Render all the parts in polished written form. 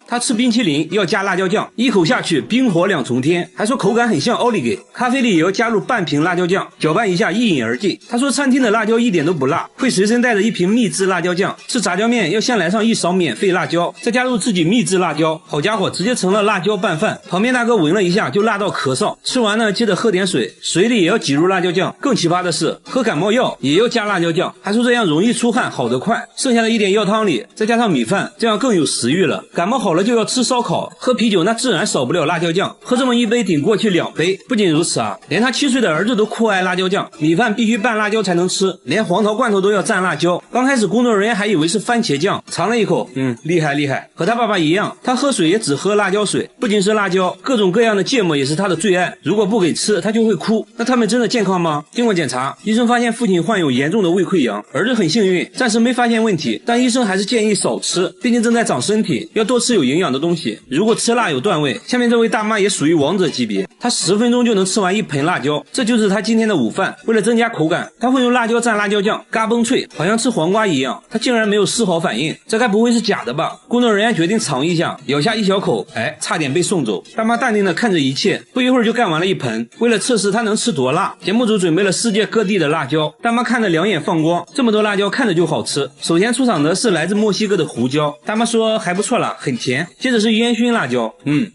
他吃冰淇淋要加辣椒酱，一口下去冰火两重天，还说口感很像奥利给。咖啡里也要加入半瓶辣椒酱，搅拌一下一饮而尽。他说餐厅的辣椒一点都不辣，会随身带着一瓶秘制辣椒酱。吃炸酱面要先来上一勺免费辣椒，再加入自己秘制辣椒，好家伙，直接成了辣椒拌饭。旁边大哥闻了一下就辣到咳嗽，吃完呢接着喝点水，水里也要挤入辣椒酱。更奇葩的是，喝感冒药也要加辣椒酱，还说这样容易出汗，好得快。剩下的一点药汤里再加上米饭，这样更有食欲了。感冒好了就要吃烧烤，喝啤酒那自然少不了辣椒酱，喝这么一杯顶过去2杯。不仅如此啊，连他7岁的儿子都酷爱辣椒酱，米饭必须拌辣椒才能吃，连黄桃罐头都要蘸辣椒。刚开始工作人员还以为是番茄酱，尝了一口，厉害厉害。和他爸爸一样，他喝水也只喝辣椒水，不仅是辣椒，各种各样的芥末也是他的最爱，如果不给吃他就会哭。那他们真的健康吗？经过检查，医生发现父亲患有严重的胃溃疡，儿子很幸运，暂时没发现问题，但医生还是建议少吃，毕竟正在长身体，要多吃有营养的东西。如果吃辣有段位，下面这位大妈也属于王者级别，她10分钟就能吃完一盆辣椒，这就是她今天的午饭。为了增加口感，她会用辣椒蘸辣椒酱，嘎嘣脆，好像吃黄瓜一样。她竟然没有丝毫反应，这该不会是假的吧？工作人员决定尝一下，咬下一小口，差点被送走。大妈淡定地看着一切，不一会儿就干完了一盆。为了测试她能吃多辣，节目组准备了世界各地的辣椒，大妈看得两眼放光，这么多辣椒看着就好吃。首先出场的是来自墨西哥的胡椒，大妈说还不错啦，很甜。接着是烟熏辣椒，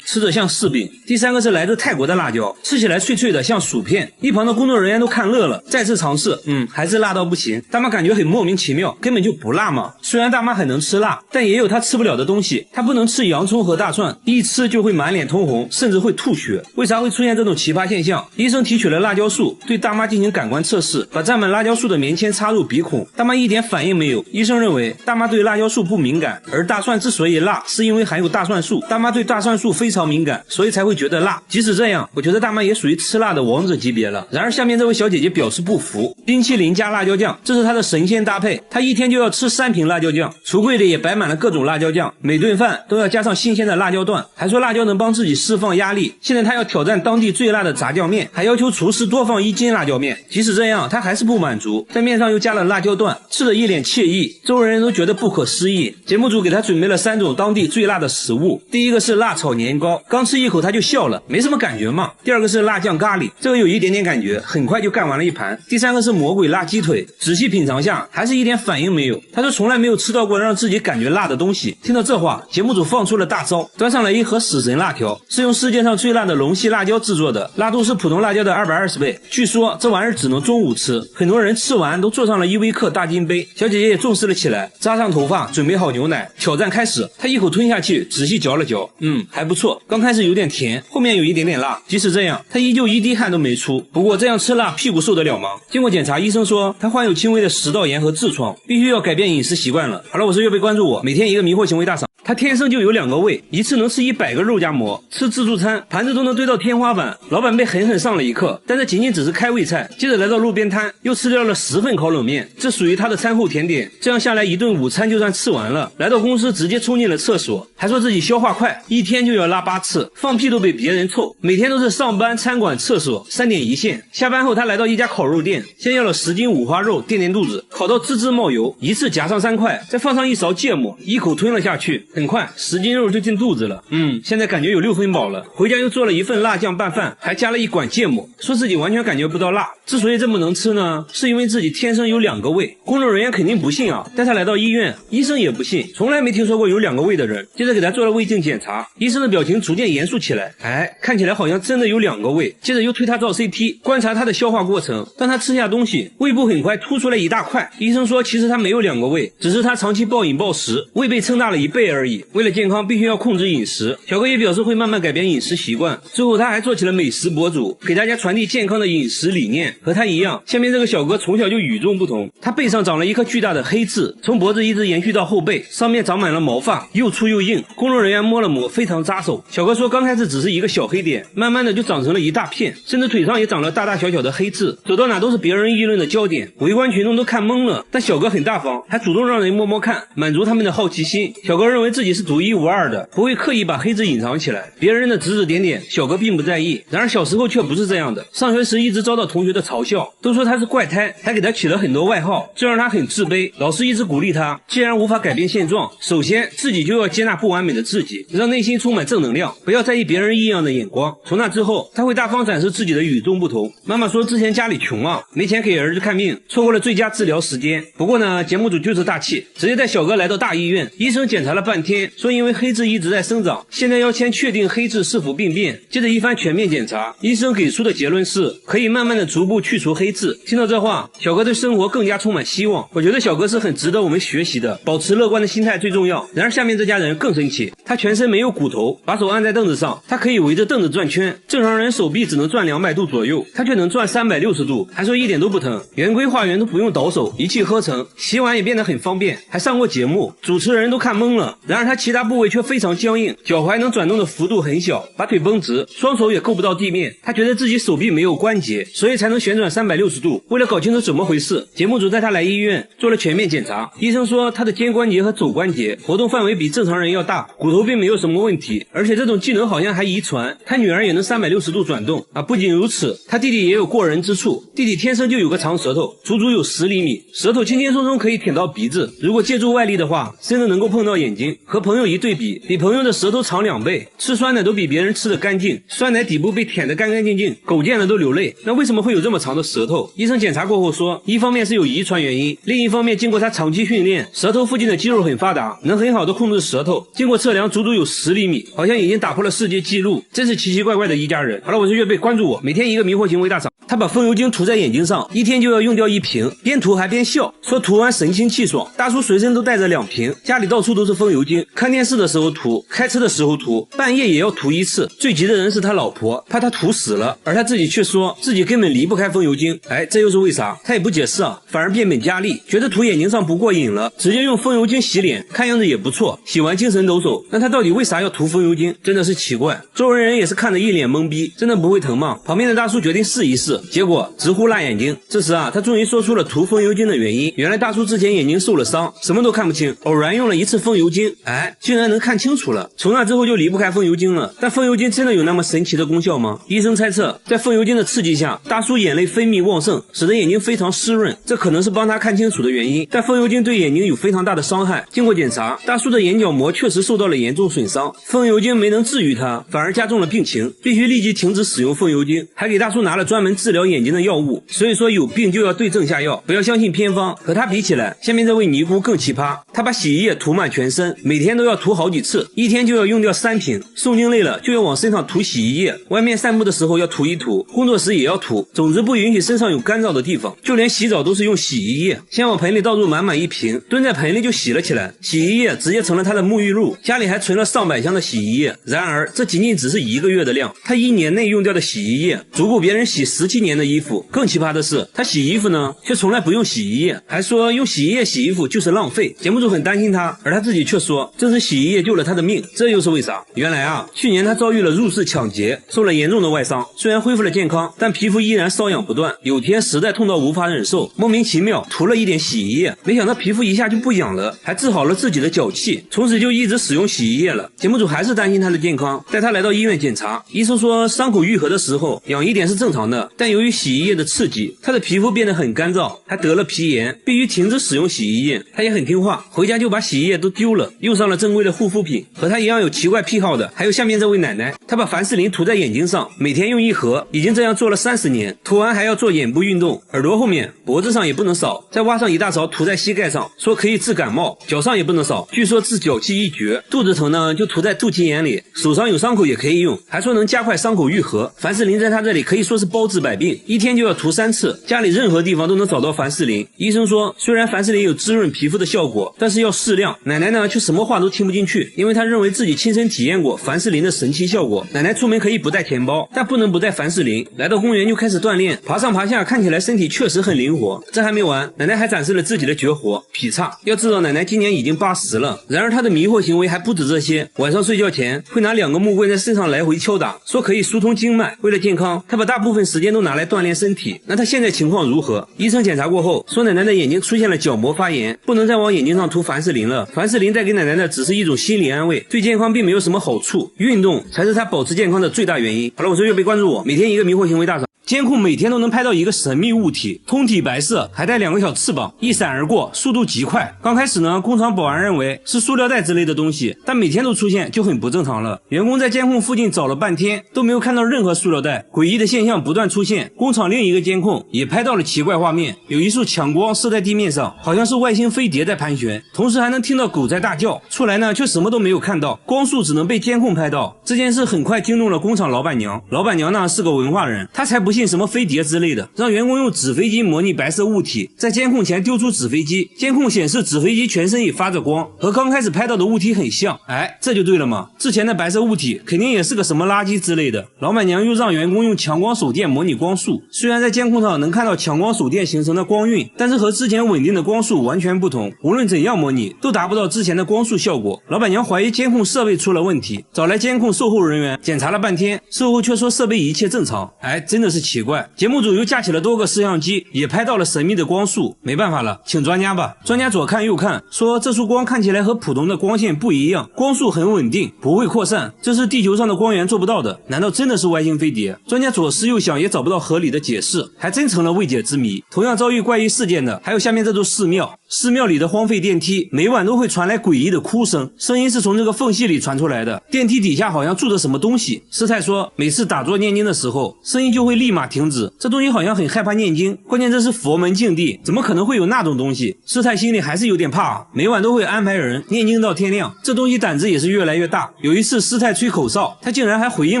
吃着像柿饼。第3个是来自泰国的辣椒，吃起来脆脆的像薯片。一旁的工作人员都看乐了，再次尝试，还是辣到不行。大妈感觉很莫名其妙，根本就不辣嘛。虽然大妈很能吃辣，但也有她吃不了的东西，她不能吃洋葱和大蒜，一吃就会满脸通红，甚至会吐血。为啥会出现这种奇葩现象？医生提取了辣椒素，对大妈进行感官测试，把沾满辣椒素的棉签插入鼻孔，大妈一点反应没有。医生认为大妈对辣椒素不敏感，而大蒜之所以辣，是因为含有大蒜素，大妈对大蒜素非常敏感，所以才会觉得辣。即使这样，我觉得大妈也属于吃辣的王者级别了。然而下面这位小姐姐表示不服，冰淇淋加辣椒酱，这是她的神仙搭配，她一天就要吃3瓶辣椒酱，橱柜里也摆满了各种辣椒酱，每顿饭都要加上新鲜的辣椒段，还说辣椒能帮自己释放压力。现在她要挑战当地最辣的炸酱面，还要求厨师多放1斤辣椒面。即使这样，她还是不满足，在面上又加了辣椒段，吃得一脸惬意，周围人都觉得不可思议。节目组给她准备了3种当地最辣的食物，第一个是辣炒年糕，刚吃一口她就笑了，没什么感觉嘛。第2个是辣酱咖喱，这个有一点点感觉，很快就干完了一盘。第3个是魔鬼辣鸡腿，仔细品尝下还是一点反应没有。她说从来没有吃到过让自己感觉辣的东西。听到这话，节目组放出了大招，端上来一盒死神辣条，是用世界上最辣的龙息辣椒制作的，辣度是普通辣椒的220倍。据说这玩意儿只能中午吃，很多人吃完都坐上了依维柯大金杯。小姐姐也重视了起来，扎上头发，准备好牛奶，挑战开始。她一口吞下去，仔细嚼了嚼，还不错。刚开始有点甜，后面有一点点辣。即使这样，她依旧一滴汗都没出。不过这样吃辣，屁股受得了吗？经过检查，医生说她患有轻微的食道炎和痔疮，必须要改变饮食习惯了。好了，我是岳飞，关注我，每天一个迷惑行为大赏。他天生就有2个胃，一次能吃100个肉夹馍，吃自助餐盘子都能堆到天花板。老板被狠狠上了一课，但这仅仅只是开胃菜。接着来到路边摊，又吃掉了10份烤冷面，这属于他的餐后甜点。这样下来一顿午餐就算吃完了。来到公司直接冲进了厕所，还说自己消化快，一天就要拉8次，放屁都比别人臭。每天都是上班、餐馆、厕所3点一线。下班后他来到一家烤肉店，先要了10斤五花肉垫垫肚子，烤到滋滋冒油，一次夹上3块，再放上一勺芥末，一口吞了下去。很快10斤肉就进肚子了，现在感觉有6分饱了。回家又做了一份辣酱拌饭，还加了1管芥末，说自己完全感觉不到辣。之所以这么能吃呢，是因为自己天生有2个胃。工作人员肯定不信啊，带他来到医院，医生也不信，从来没听说过有2个胃的人。接着给他做了胃镜检查，医生的表情逐渐严肃起来，看起来好像真的有2个胃。接着又推他照 CT， 观察他的消化过程。当他吃下东西，胃部很快凸出来一大块。医生说其实他没有2个胃，只是他长期暴饮暴食，胃被撑大了1倍而已。为了健康必须要控制饮食，小哥也表示会慢慢改变饮食习惯。之后他还做起了美食博主，给大家传递健康的饮食理念。和他一样，下面这个小哥从小就与众不同，他背上长了一颗巨大的黑痣，从脖子一直延续到后背，上面长满了毛发，又粗又硬。工作人员摸了摸，非常扎手。小哥说刚开始只是一个小黑点，慢慢的就长成了一大片，甚至腿上也长了大大小小的黑痣，走到哪都是别人议论的焦点，围观群众都看懵了。但小哥很大方，还主动让人摸摸看，满足他们的好奇心。小哥认为为自己是独一无二的，不会刻意把黑痣隐藏起来，别人的指指点点小哥并不在意。然而小时候却不是这样的，上学时一直遭到同学的嘲笑，都说他是怪胎，还给他起了很多外号，这让他很自卑。老师一直鼓励他，既然无法改变现状，首先自己就要接纳不完美的自己，让内心充满正能量，不要在意别人异样的眼光。从那之后，他会大方展示自己的与众不同。妈妈说之前家里穷啊，没钱给儿子看病，错过了最佳治疗时间。不过呢，节目组就是大气，直接带小哥来到大医院，医生检查了半天，说因为黑痣一直在生长，现在要先确定黑痣是否病变。接着一番全面检查，医生给出的结论是可以慢慢的逐步去除黑痣。听到这话，小哥对生活更加充满希望。我觉得小哥是很值得我们学习的，保持乐观的心态最重要。然而下面这家人更神奇，他全身没有骨头，把手按在凳子上，他可以围着凳子转圈，正常人手臂只能转200度左右，他却能转360度，还说一点都不疼。圆规画圆都不用倒手，一气呵成，洗碗也变得很方便，还上过节目，主持人都看懵了。然而他其他部位却非常僵硬，脚踝能转动的幅度很小，把腿绷直，双手也够不到地面。他觉得自己手臂没有关节，所以才能旋转360度。为了搞清楚怎么回事，节目组带他来医院做了全面检查。医生说他的肩关节和肘关节活动范围比正常人要大，骨头并没有什么问题，而且这种技能好像还遗传，他女儿也能360度转动啊！不仅如此，他弟弟也有过人之处，弟弟天生就有个长舌头，足足有10厘米，舌头轻轻松松可以舔到鼻子，如果借助外力的话，甚至能够碰到眼睛。和朋友一对比，比朋友的舌头长2倍，吃酸奶都比别人吃得干净，酸奶底部被舔得干干净净，狗见了都流泪。那为什么会有这么长的舌头？医生检查过后说，一方面是有遗传原因，另一方面经过他长期训练，舌头附近的肌肉很发达，能很好的控制舌头，经过测量足足有10厘米，好像已经打破了世界纪录，真是奇奇怪怪的一家人。好了，我是月贝，关注我，每天一个迷惑行为大赏。他把风油精涂在眼睛上，一天就要用掉1瓶，边涂还边笑，说涂完神清气爽。大叔随身都带着2瓶，家里到处都是风油精，看电视的时候涂，开车的时候涂，半夜也要涂1次。最急的人是他老婆，怕他涂死了，而他自己却说自己根本离不开风油精。这又是为啥？他也不解释啊，反而变本加厉，觉得涂眼睛上不过瘾了，直接用风油精洗脸，看样子也不错，洗完精神抖擞。那他到底为啥要涂风油精？真的是奇怪。周围人也是看得一脸懵逼，真的不会疼吗？旁边的大叔决定试一试，结果直呼辣眼睛。这时他终于说出了涂风油精的原因。原来大叔之前眼睛受了伤，什么都看不清，偶然用了1次风油精，竟然能看清楚了。从那之后就离不开风油精了。但风油精真的有那么神奇的功效吗？医生猜测，在风油精的刺激下，大叔眼泪分泌旺盛，使得眼睛非常湿润，这可能是帮他看清楚的原因。但风油精对眼睛有非常大的伤害，经过检查，大叔的眼角膜确实受到了严重损伤，风油精没能治愈他，反而加重了病情，必须立即停止使用风油精，还给大叔拿了专门治疗眼睛的药物。所以说有病就要对症下药，不要相信偏方。和他比起来，下面这位尼姑更奇葩，他把洗衣液涂满全身，每天都要涂好几次，一天就要用掉3瓶，诵经累了就要往身上涂洗衣液，外面散步的时候要涂一涂，工作时也要涂，总之不允许身上有干燥的地方，就连洗澡都是用洗衣液，先往盆里倒入满1瓶，蹲在盆里就洗了起来，洗衣液直接成了他的沐浴露，家里还存了上百箱的洗衣液。然而这仅仅只是1个月的量，他1年内用掉的洗衣液足够别人洗17年的衣服。更奇葩的是，他洗衣服呢却从来不用洗衣液，还说用洗衣液洗衣服就是浪费。节目组很担心他，而他自己却说正是洗衣液救了他的命。这又是为啥？原来去年他遭遇了入室抢劫，受了严重的外伤，虽然恢复了健康，但皮肤依然瘙痒不断，有天实在痛到无法忍受，莫名其妙涂了一点洗衣液，没想到皮肤一下就不痒了，还治好了自己的脚气，从此就一直使用洗衣液了。节目组还是担心他的健康，带他来到医院检查，医生说伤口愈合的时候痒一点是正常的，但由于洗衣液的刺激，他的皮肤变得很干燥，还得了皮炎，必须停止使用洗衣液。他也很听话，回家就把洗衣液都丢了，用上了正规的护肤品。和他一样有奇怪癖好的还有下面这位奶奶，她把凡士林涂在眼睛上，每天用1盒，已经这样做了30年，涂完还要做眼部运动，耳朵后面脖子上也不能少，再挖上一大勺涂在膝盖上，说可以治感冒，脚上也不能少，据说治脚气一绝。肚子疼呢就涂在肚脐眼里，手上有伤口也可以用，还说能加快伤口愈合。凡士林在他这里可以说是包治百病，一天就要涂3次，家里任何地方都能找到凡士林。医生说虽然凡士林有滋润皮肤的效果，但是要适量。奶奶呢却什么话都听不进去，因为她认为自己亲身体验过凡士林的神奇效果。奶奶出门可以不带钱包，但不能不带凡士林。来到公园就开始锻炼，爬上爬下，看起来身体确实很灵活。这还没完，奶奶还展示了自己的绝活劈叉。要知道奶奶今年已经80了，然而她的迷惑行为还不止这些，晚上睡觉前会拿2个木棍在身上来回敲打，说可以疏通经脉。为了健康，她把大部分时间都都拿来锻炼身体。那他现在情况如何？医生检查过后说，奶奶的眼睛出现了角膜发炎，不能再往眼睛上涂凡士林了。凡士林带给奶奶的只是一种心理安慰，对健康并没有什么好处。运动才是她保持健康的最大原因。好了，我是岳飞，关注我，每天一个迷惑行为大赏。监控每天都能拍到一个神秘物体，通体白色，还带2个小翅膀，一闪而过，速度极快。刚开始呢，工厂保安认为是塑料袋之类的东西，但每天都出现就很不正常了。员工在监控附近找了半天，都没有看到任何塑料袋，诡异的现象不断出现。工厂另一个监控也拍到了奇怪画面，有一束强光射在地面上，好像是外星飞碟在盘旋，同时还能听到狗在大叫。出来呢，却什么都没有看到，光束只能被监控拍到。这件事很快惊动了工厂老板娘，老板娘呢是个文化人，她才不信什么飞碟之类的，让员工用纸飞机模拟白色物体，在监控前丢出纸飞机，监控显示纸飞机全身也发着光，和刚开始拍到的物体很像。这就对了嘛，之前的白色物体肯定也是个什么垃圾之类的。老板娘又让员工用强光手电模拟光束，虽然在监控上能看到强光手电形成的光晕，但是和之前稳定的光束完全不同，无论怎样模拟都达不到之前的光束效果。老板娘怀疑监控设备出了问题，找来监控售后人员检查了半天，售后却说设备一切正常。真的是奇怪。节目组又架起了多个摄像机，也拍到了神秘的光束。没办法了，请专家吧。专家左看右看，说这束光看起来和普通的光线不一样，光束很稳定，不会扩散，这是地球上的光源做不到的。难道真的是外星飞碟？专家左思右想也找不到合理的解释，还真成了未解之谜。同样遭遇怪异事件的还有下面这座寺庙。寺庙里的荒废电梯每晚都会传来诡异的哭声，声音是从这个缝隙里传出来的，电梯底下好像住着什么东西。师太说每次打坐念经的时候声音就会立马停止，这东西好像很害怕念经，关键这是佛门净地，怎么可能会有那种东西？师太心里还是有点怕，每晚都会安排人念经到天亮，这东西胆子也是越来越大。有一次师太吹口哨，他竟然还回应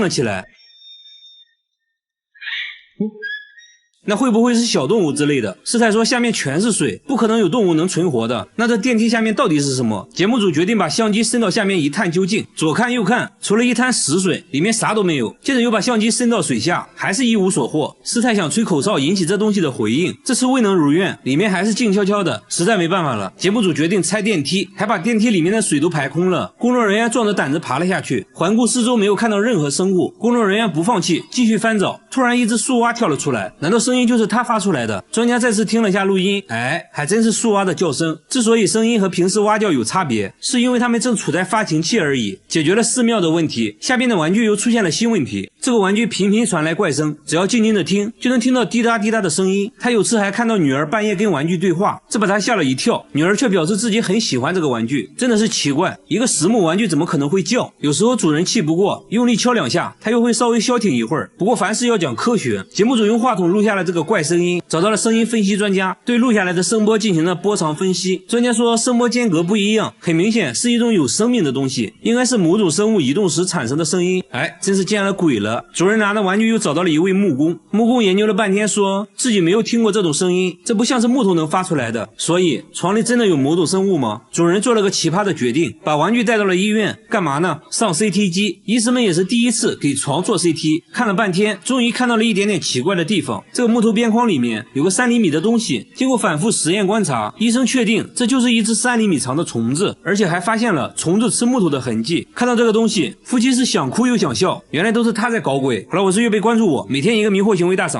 了起来。那会不会是小动物之类的？师太说下面全是水，不可能有动物能存活的。那这电梯下面到底是什么？节目组决定把相机伸到下面一探究竟，左看右看，除了一滩死水，里面啥都没有。接着又把相机伸到水下，还是一无所获。师太想吹口哨引起这东西的回应，这次未能如愿，里面还是静悄悄的，实在没办法了。节目组决定拆电梯，还把电梯里面的水都排空了。工作人员壮着胆子爬了下去，环顾四周没有看到任何生物。工作人员不放弃，继续翻找，突然一只树蛙跳了出来，难道声音就是他发出来的？专家再次听了下录音，还真是树蛙的叫声。之所以声音和平时蛙叫有差别，是因为它们正处在发情期而已。解决了寺庙的问题，下边的玩具又出现了新问题。这个玩具频频传来怪声，只要静静的听，就能听到滴答滴答的声音。他有次还看到女儿半夜跟玩具对话，这把他吓了一跳。女儿却表示自己很喜欢这个玩具，真的是奇怪，一个实木玩具怎么可能会叫？有时候主人气不过，用力敲2下，它又会稍微消停一会儿。不过凡事要讲科学，节目组用话筒录下了这个怪声音，找到了声音分析专家，对录下来的声波进行了波长分析。专家说声波间隔不一样，很明显是一种有生命的东西，应该是某种生物移动时产生的声音。真是见了鬼了。主人拿的玩具又找到了一位木工，木工研究了半天，说自己没有听过这种声音，这不像是木头能发出来的。所以床里真的有某种生物吗？主人做了个奇葩的决定，把玩具带到了医院。干嘛呢？上 CT 机。医生们也是第一次给床做 CT， 看了半天，终于看到了一点点奇怪的地方。这个木头边框里面有个3厘米的东西，经过反复实验观察，医生确定这就是一只3厘米长的虫子，而且还发现了虫子吃木头的痕迹。看到这个东西，夫妻是想哭又想笑，原来都是他在搞鬼。好了，我是岳飞，关注我，每天一个迷惑行为大赏。